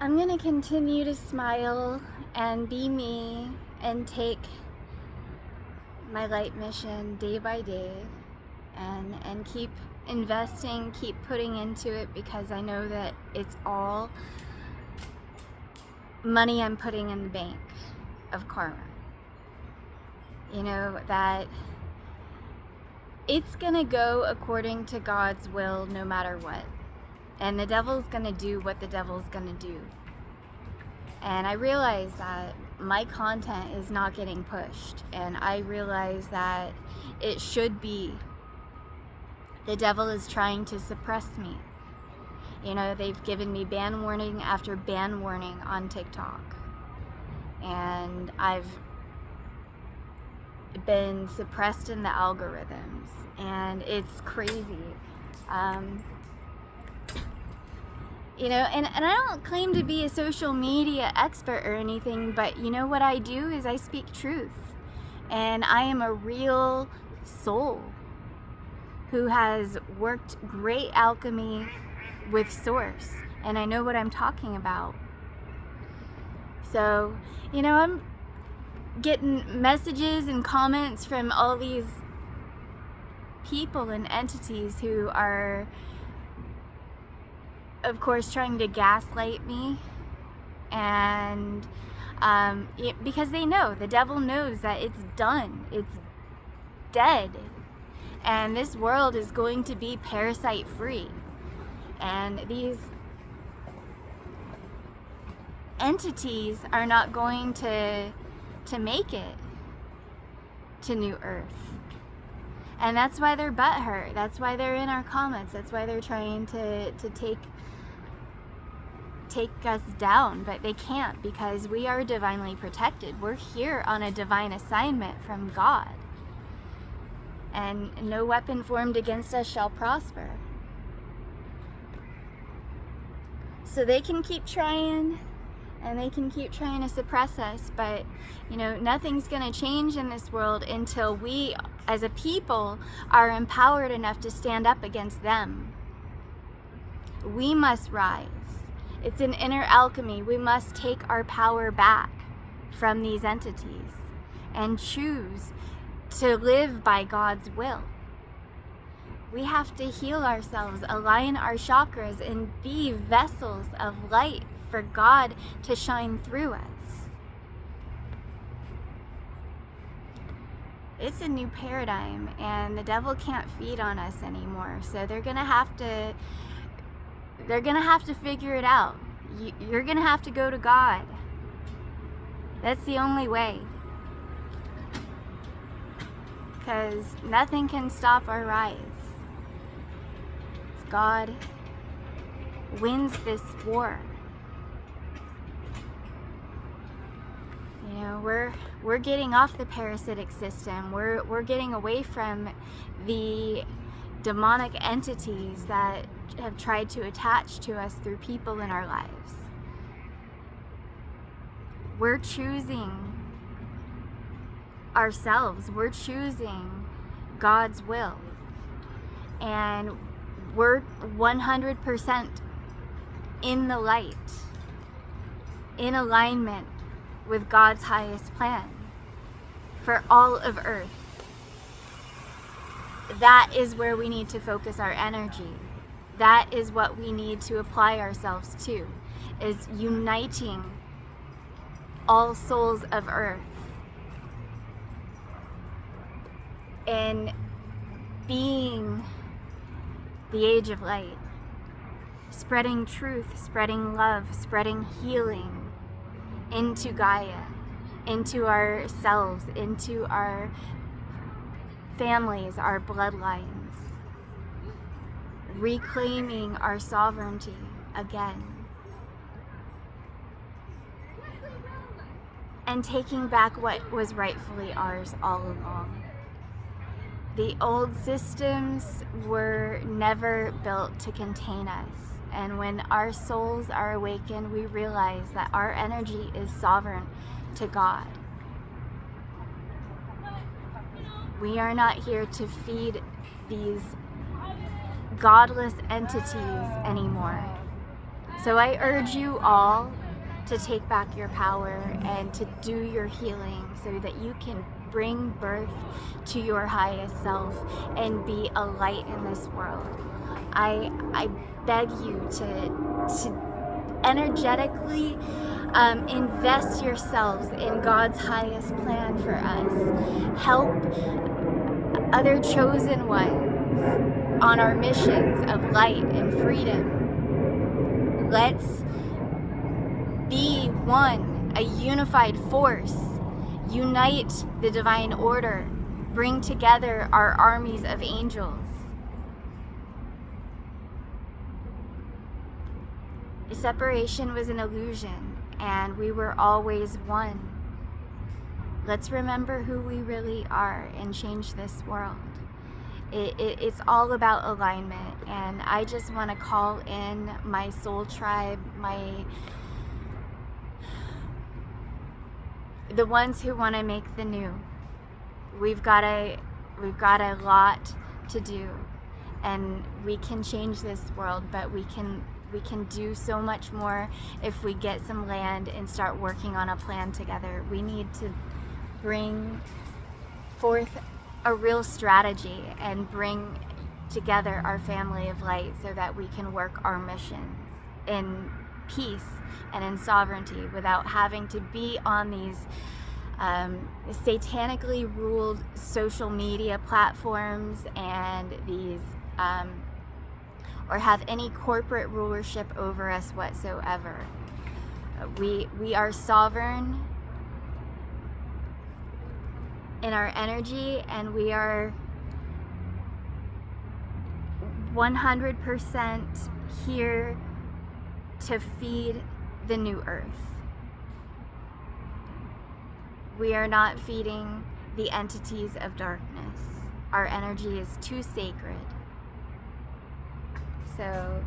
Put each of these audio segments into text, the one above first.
I'm gonna continue to smile and be me and take my light mission day by day and keep investing, keep putting into it, because I know that it's all money I'm putting in the bank of karma. You know, that it's gonna go according to God's will no matter what. And the devil's gonna do what the devil's gonna do. And I realize that my content is not getting pushed. And I realize that it should be. The devil is trying to suppress me. You know, they've given me ban warning after ban warning on TikTok. And I've been suppressed in the algorithms. And it's crazy. You know, and I don't claim to be a social media expert or anything, but you know what I do is I speak truth. And I am a real soul who has worked great alchemy with Source. And I know what I'm talking about. So, you know, I'm getting messages and comments from all these people and entities who are, of course, trying to gaslight me, and because they know, the devil knows that it's done, it's dead, and this world is going to be parasite free, and these entities are not going to make it to New Earth. And that's why they're butthurt. That's why they're in our comments. That's why they're trying to take us down, but they can't, because we are divinely protected. We're here on a divine assignment from God, and no weapon formed against us shall prosper. So they can keep trying, and they can keep trying to suppress us, but you know, nothing's going to change in this world until we as a people are empowered enough to stand up against them. We must rise. It's an inner alchemy. We must take our power back from these entities and choose to live by God's will. We have to heal ourselves, align our chakras, and be vessels of light for God to shine through us. It's a new paradigm, and the devil can't feed on us anymore. So they're gonna have to figure it out. You're gonna have to go to God. That's the only way. Because nothing can stop our rise. God wins this war. You know, we're getting off the parasitic system. We're getting away from the demonic entities that have tried to attach to us through people in our lives. We're choosing ourselves. We're choosing God's will. And we're 100% in the light, in alignment with God's highest plan for all of Earth. That is where we need to focus our energy. That is what we need to apply ourselves to, is uniting all souls of Earth and being the age of light, spreading truth, spreading love, spreading healing into Gaia, into ourselves, into our families, our bloodlines, reclaiming our sovereignty again, and taking back what was rightfully ours all along. The old systems were never built to contain us, and when our souls are awakened, we realize that our energy is sovereign to God. We are not here to feed these godless entities anymore. So I urge you all to take back your power and to do your healing so that you can bring birth to your highest self and be a light in this world. I beg you to energetically invest yourselves in God's highest plan for us. Help other chosen ones on our missions of light and freedom. Let's be one, a unified force. Unite the divine order. Bring together our armies of angels. Separation was an illusion, and we were always one. Let's remember who we really are and change this world. It's all about alignment, and I just want to call in my soul tribe, the ones who want to make the new. We've got a lot to do, and we can change this world, but we can do so much more if we get some land and start working on a plan together. We need to bring forth a real strategy and bring together our family of light so that we can work our missions in peace and in sovereignty without having to be on these satanically ruled social media platforms and these or have any corporate rulership over us whatsoever. We are sovereign in our energy, and we are 100% here to feed the new earth. We are not feeding the entities of darkness. Our energy is too sacred. So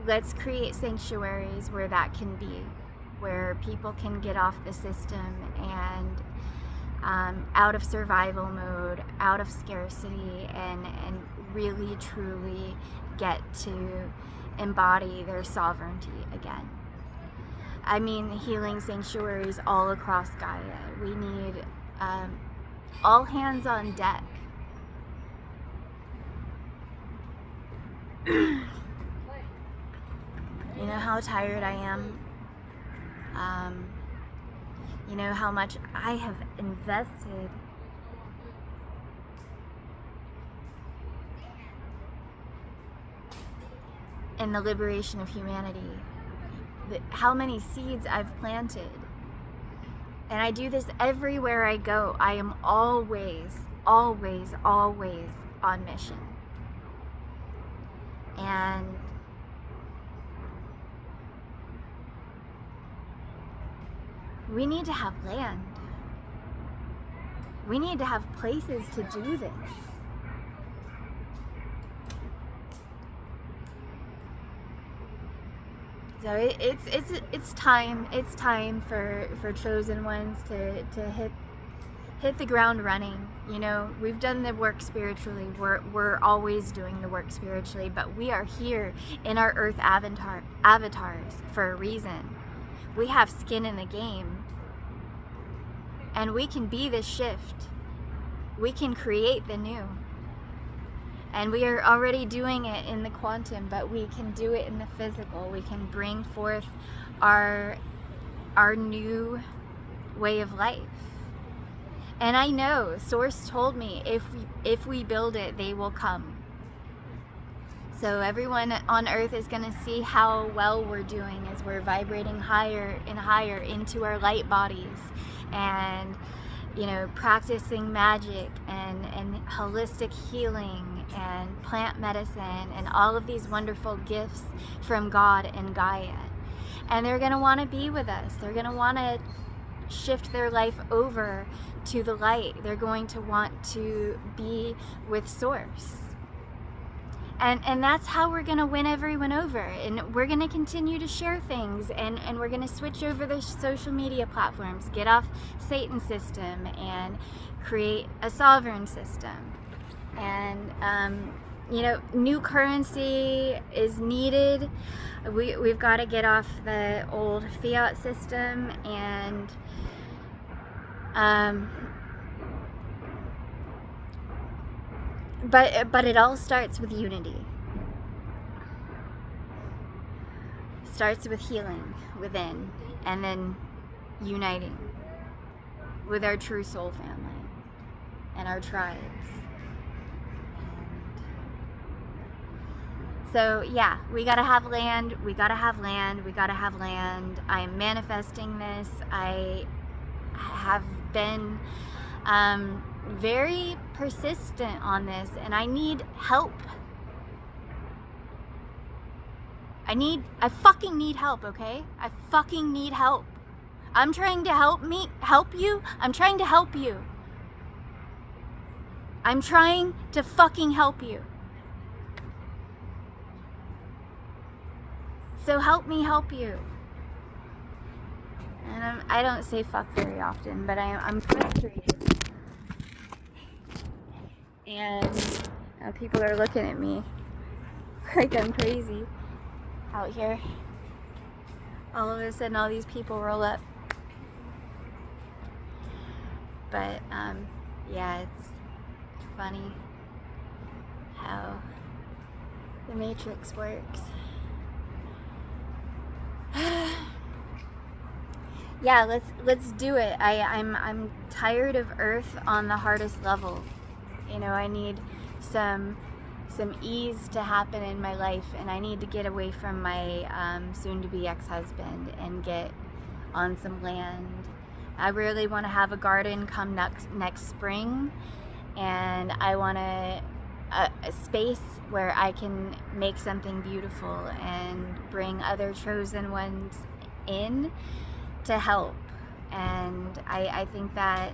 let's create sanctuaries where that can be, where people can get off the system and out of survival mode, out of scarcity, and really truly get to embody their sovereignty again. I mean, healing sanctuaries all across Gaia. We need all hands on deck. You know how tired I am. You know how much I have invested in the liberation of humanity. How many seeds I've planted. And I do this everywhere I go. I am always, always, always on mission. And we need to have land. We need to have places to do this. So it's time for chosen ones to hit the ground running. You know, we've done the work spiritually. We're always doing the work spiritually, but we are here in our earth avatars for a reason. We have skin in the game, and we can be the shift. We can create the new. And we are already doing it in the quantum, but we can do it in the physical. We can bring forth our new way of life. And I know, Source told me, if we build it, they will come. So everyone on Earth is going to see how well we're doing as we're vibrating higher and higher into our light bodies, and you know, practicing magic and holistic healing and plant medicine and all of these wonderful gifts from God and Gaia. And they're going to want to be with us. They're going to want to shift their life over to the light. They're going to want to be with Source. And that's how we're going to win everyone over. And we're going to continue to share things, and we're going to switch over the social media platforms, get off Satan's system, and create a sovereign system. And you know, new currency is needed. We've got to get off the old fiat system, and but it all starts with unity. It starts with healing within, and then uniting with our true soul family and our tribes. So yeah, we gotta have land, we gotta have land, we gotta have land. I am manifesting this. I have been very persistent on this, and I need help. I fucking need help, okay? I fucking need help. I'm trying to help you. I'm trying to help you. I'm trying to fucking help you. So help me help you. And I don't say fuck very often, but I'm frustrated. And people are looking at me like I'm crazy out here. All of a sudden, all these people roll up. But yeah, it's funny how the Matrix works. Yeah, let's do it. I'm tired of Earth on the hardest level. You know, I need some ease to happen in my life, and I need to get away from my soon-to-be ex-husband and get on some land. I really want to have a garden come next spring, and I want a space where I can make something beautiful and bring other chosen ones in to help. And I think that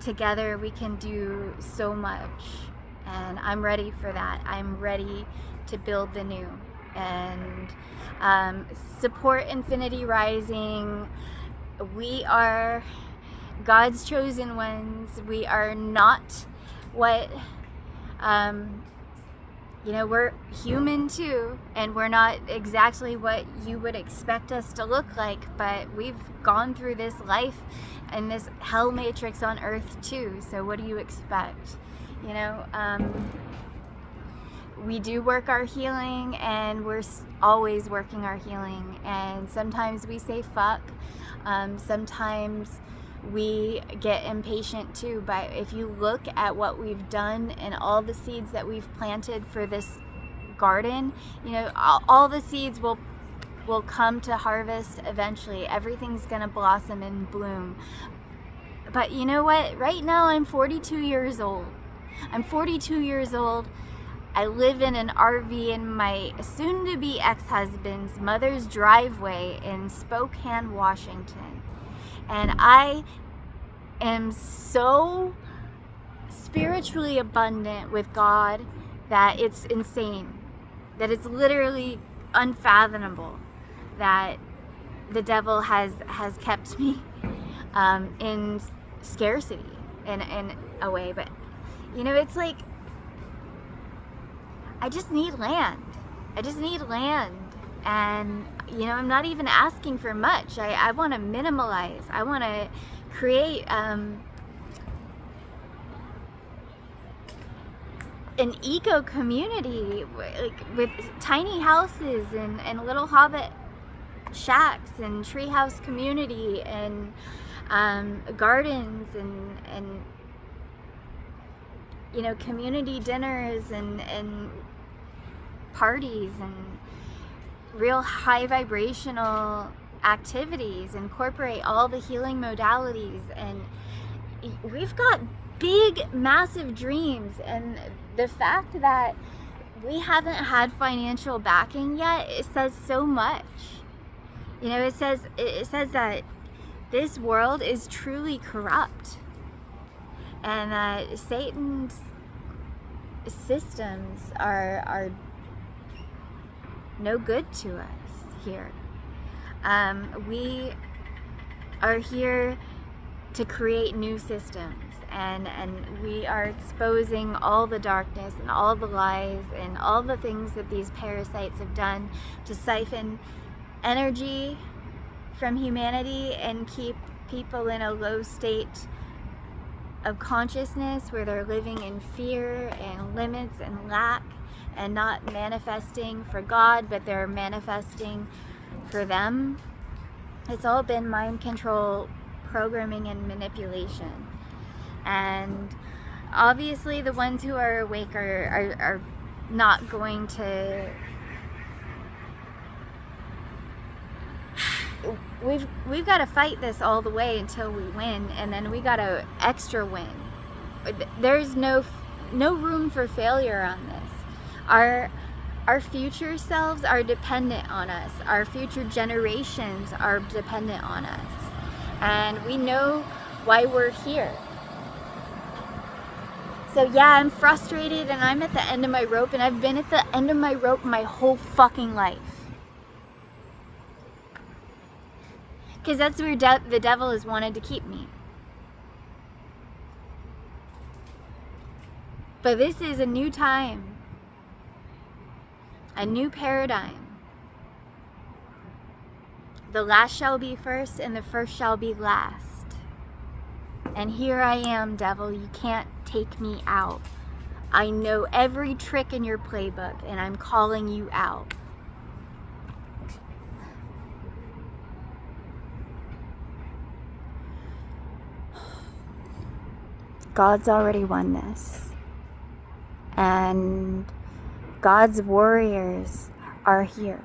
together we can do so much, and I'm ready for that. I'm ready to build the new and support Infinity Rising. We are God's chosen ones. We are not what you know, we're human too, and we're not exactly what you would expect us to look like, but we've gone through this life and this hell matrix on Earth too, so what do you expect? You know, we do work our healing, and we're always working our healing, and sometimes we say fuck, sometimes we get impatient too. But if you look at what we've done and all the seeds that we've planted for this garden, you know, all the seeds will come to harvest eventually. Everything's gonna blossom and bloom. But you know what? Right now I'm 42 years old. I'm 42 years old. I live in an RV in my soon-to-be ex-husband's mother's driveway in Spokane, Washington. And I am so spiritually abundant with God that it's insane. That it's literally unfathomable that the devil has kept me in scarcity in a way. But you know, it's like I just need land. I just need land. And you know, I'm not even asking for much. I want to minimalize. I want to create an eco community, like with tiny houses and little hobbit shacks and treehouse community and gardens and you know, community dinners and parties and real high vibrational activities, incorporate all the healing modalities. And we've got big, massive dreams, and the fact that we haven't had financial backing yet, it says so much. You know, it says that this world is truly corrupt, and that Satan's systems are no good to us here. We are here to create new systems, and we are exposing all the darkness and all the lies and all the things that these parasites have done to siphon energy from humanity and keep people in a low state of consciousness where they're living in fear and limits and lack and not manifesting for God, but they're manifesting for them. It's all been mind control, programming, and manipulation. And obviously the ones who are awake are not going to... We've got to fight this all the way until we win, and then we got to extra win. There's no room for failure on this. Our future selves are dependent on us. Our future generations are dependent on us. And we know why we're here. So yeah, I'm frustrated and I'm at the end of my rope, and I've been at the end of my rope my whole fucking life. Because that's where the devil has wanted to keep me. But this is a new time. A new paradigm. The last shall be first and the first shall be last. And here I am, devil. You can't take me out. I know every trick in your playbook and I'm calling you out. God's already won this. And God's warriors are here.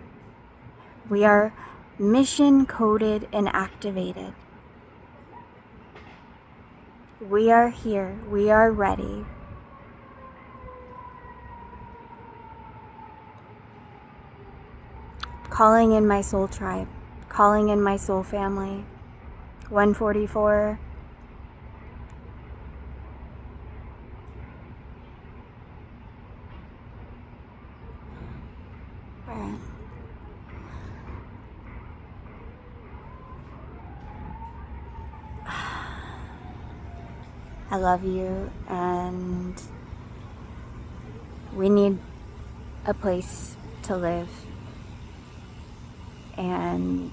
We are mission coded and activated. We are here. We are ready. Calling in my soul tribe. Calling in my soul family. 144. I love you, and we need a place to live, and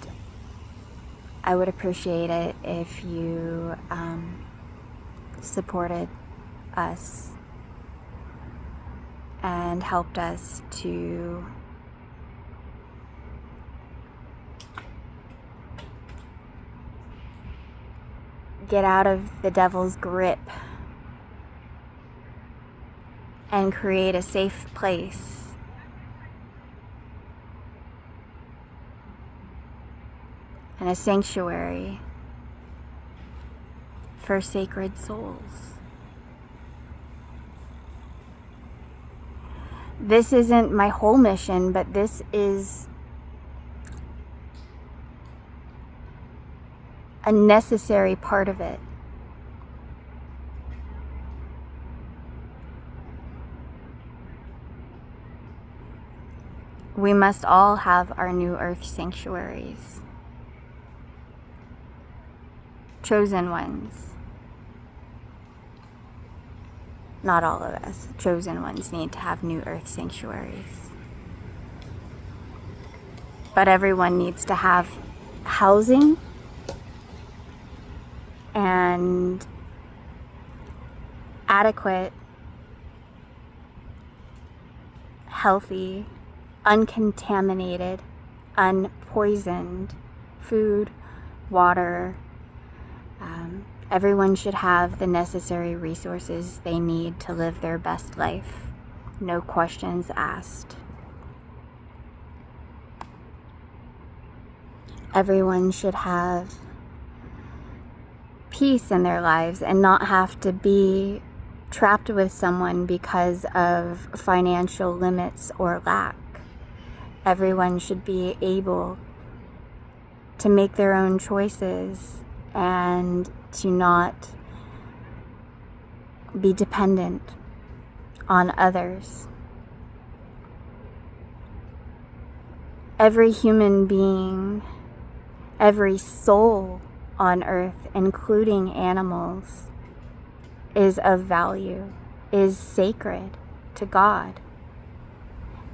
I would appreciate it if you supported us and helped us to get out of the devil's grip and create a safe place and a sanctuary for sacred souls. This isn't my whole mission, but this is a necessary part of it. We must all have our new earth sanctuaries. Chosen ones. Not all of us. Chosen ones need to have new earth sanctuaries. But everyone needs to have housing and adequate, healthy, uncontaminated, unpoisoned food, water. Everyone should have the necessary resources they need to live their best life. No questions asked. Everyone should have peace in their lives and not have to be trapped with someone because of financial limits or lack. Everyone should be able to make their own choices and to not be dependent on others. Every human being, every soul on earth, including animals, is of value, is sacred to God.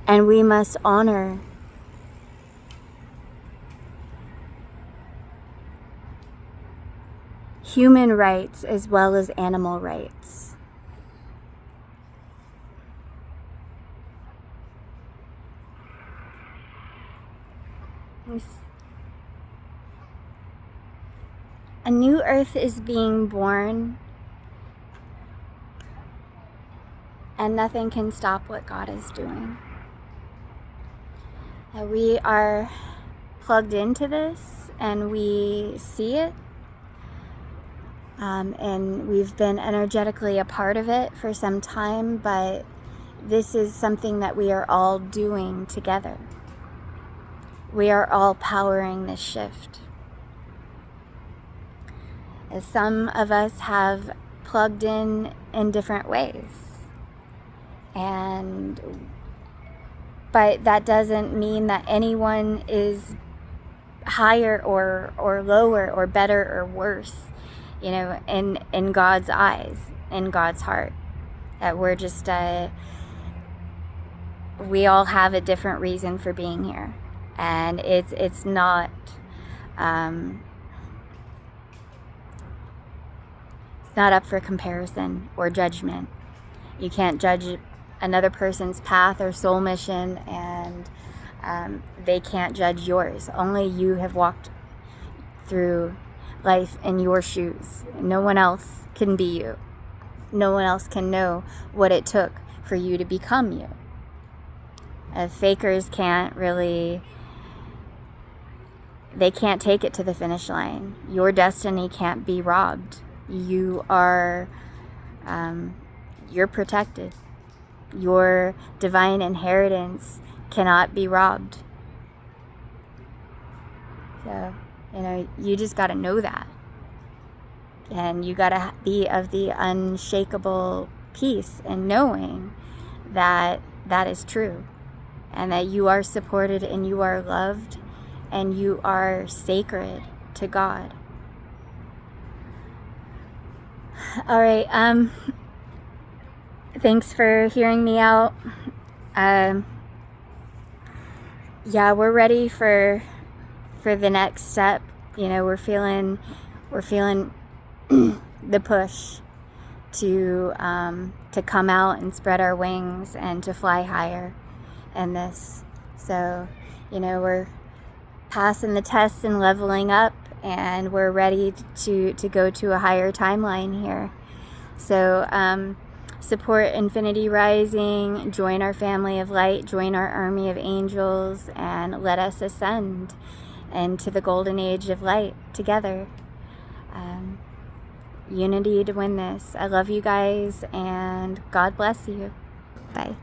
And we must honor human rights as well as animal rights. A new earth is being born, and nothing can stop what God is doing. We are plugged into this, and we see it, and we've been energetically a part of it for some time, but this is something that we are all doing together. We are all powering this shift. As some of us have plugged in different ways, but that doesn't mean that anyone is higher or lower or better or worse, in God's eyes, in God's heart. That we're just we all have a different reason for being here, and it's not it's not up for comparison or judgment. You can't judge another person's path or soul mission, and they can't judge yours. Only you have walked through life in your shoes. No one else can be you. No one else can know what it took for you to become you. Fakers can't really, they can't take it to the finish line. Your destiny can't be robbed. You are, you're protected. Your divine inheritance cannot be robbed. So, you just got to know that. And you got to be of the unshakable peace and knowing that that is true. And that you are supported and you are loved and you are sacred to God. All right. Thanks for hearing me out. Yeah, we're ready for the next step. We're feeling the push to come out and spread our wings and to fly higher in this. So, we're passing the test and leveling up, and we're ready to go to a higher timeline here. So, support Infinity Rising, join our family of light, join our army of angels, and let us ascend into the golden age of light together. Unity to win this. I love you guys, and God bless you. Bye.